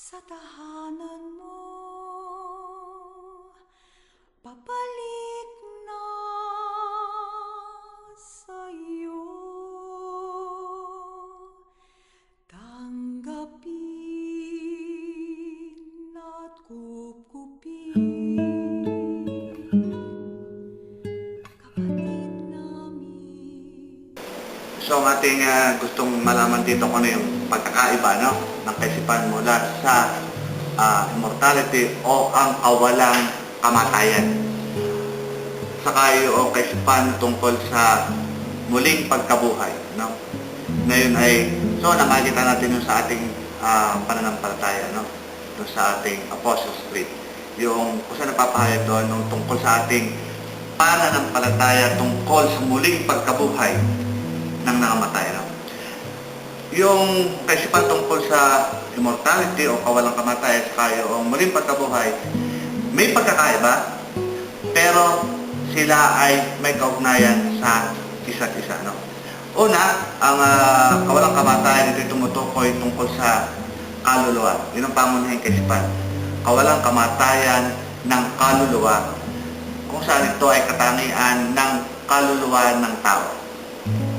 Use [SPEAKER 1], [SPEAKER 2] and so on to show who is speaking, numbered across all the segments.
[SPEAKER 1] Sa tahanan mo, papalik na sa'yo. Tanggapin at kupkupin, kapatid namin.
[SPEAKER 2] So, ang ating gustong malaman dito kung ano yung pagkakaiba, no, ng kaisipan mula sa immortality o ang kawalang kamatayan. Saka yung kaisipan tungkol sa muling pagkabuhay, no? Na yun ay, so nakikita natin yung sa ating pananampalataya, no? Yung sa ating Apostles' Creed. Yung kung saan napapahayag doon, yung tungkol sa ating pananampalataya tungkol sa muling pagkabuhay ng nakamatay, no? Yung kaisipan tungkol sa immortality o kawalang kamatayan sa o muling pagkabuhay, may pagkakaiba, pero sila ay may kaugnayan sa isa't isa, no? Una, ang kawalang kamatayan, ito tumutukoy tungkol sa kaluluwa. Yun ang pangunahing kaisipan. Kawalang kamatayan ng kaluluwa, kung saan ito ay katangian ng kaluluwa ng tao,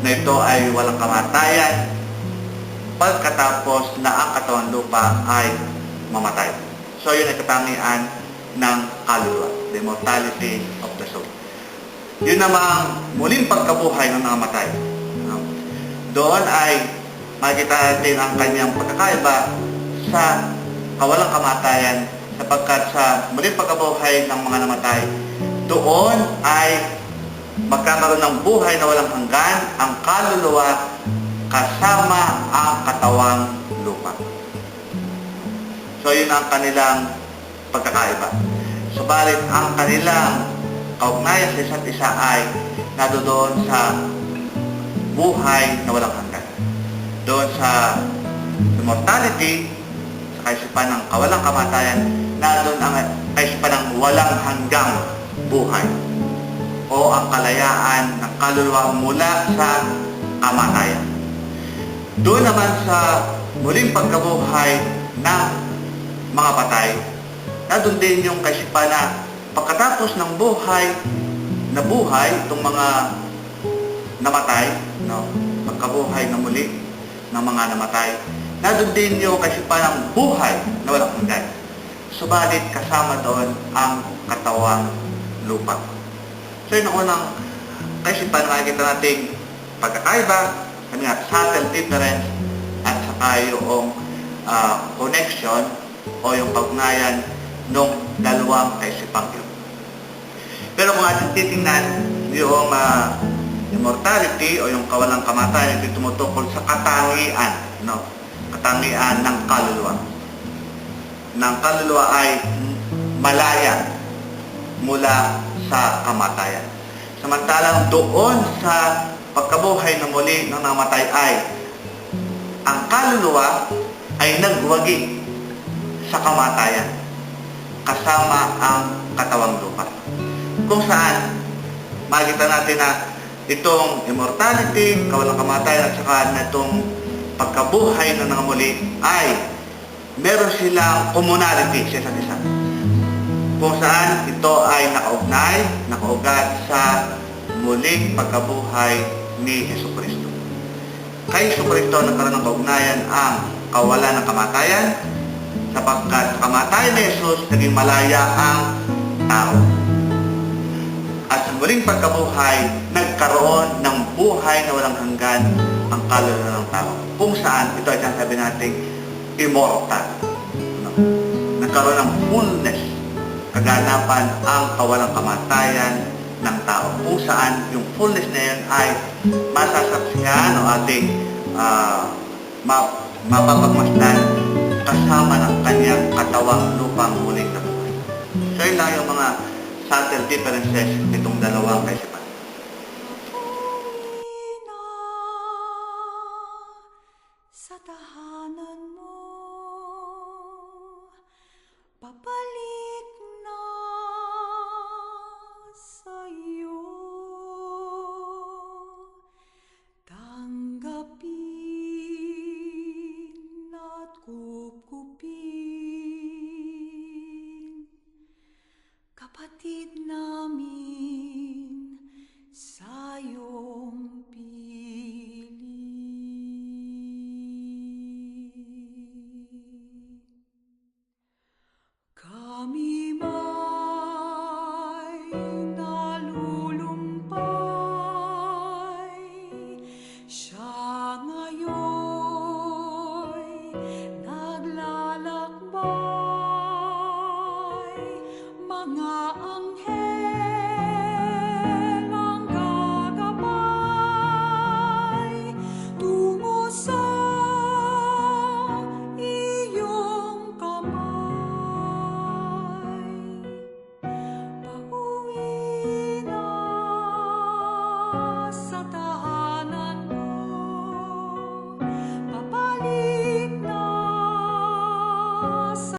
[SPEAKER 2] na ito ay walang kamatayan pagkatapos na ang katawan lupa ay mamatay. So yun ay katangian ng kaluluwa, the immortality of the soul. Yun namang muling pagkabuhay ng namatay. Doon ay makikita natin ang kanyang pagkakaiba sa kawalang kamatayan, sapagkat sa muling pagkabuhay ng mga namatay, doon ay magkakaroon ng buhay na walang hanggan ang kaluluwa kasama ang katawang lupa. So yun ang kanilang pagkakaiba. Subalit ang kanilang kaugnayan sa isa't isa ay nadoon sa buhay na walang hanggan. Doon sa immortality, sa kaisipan ng kawalang kamatayan, nadoon ang kaisipan ng walang hanggang buhay o ang kalayaan ng kaluluwa mula sa kamatayan. Doon naman sa muling pagkabuhay ng mga patay, nandun din yung kaisipan na pagkatapos ng buhay, itong mga namatay, no? Pagkabuhay na muli ng mga namatay, nandun din yung kaisipan ng buhay na walang hanggan. Subalit kasama doon ang katawang lupa. So yun ang unang kaisipan na makikita nating pagkakaiba, kami nga subtle difference, at saka yung connection o yung pagnayan ng dalawang kaisipang yun. Pero kung ating titingnan yung immortality o yung kawalang kamatayan, ito tumutukol sa katangian, no? Katangian ng kaluluwa. Ng kaluluwa ay malaya mula sa kamatayan. Samantalang doon sa pagkabuhay na muli ng namatay ay ang kaluluwa ay nagwagi sa kamatayan kasama ang katawang lupa. Kung saan makikita natin na itong immortality, kawalang kamatayan, at saka na itong pagkabuhay na nangamuli ay meron silang commonality sa isa't isa. Kung saan ito ay nakaugat sa muling pagkabuhay ni Jesucristo. Kay Jesucristo nagkaroon ng kaugnayan ang kawalan ng kamatayan, sapagkat sa kamatayan ni Jesus, naging malaya ang tao. At sa muling pagkabuhay, nagkaroon ng buhay na walang hanggan ang kaluluwa ng tao. Kung saan, ito ay sabi natin, immortal. Nagkaroon ng fullness, kaganapan ang kawalang kamatayan ng tao, kung saan yung fullness na yun ay masasaksihan o ating mapapagmasdan kasama ng kanyang katawang lupang muling nabuhay. So yun lang yung mga subtle differences nitong dalawang kaisipan.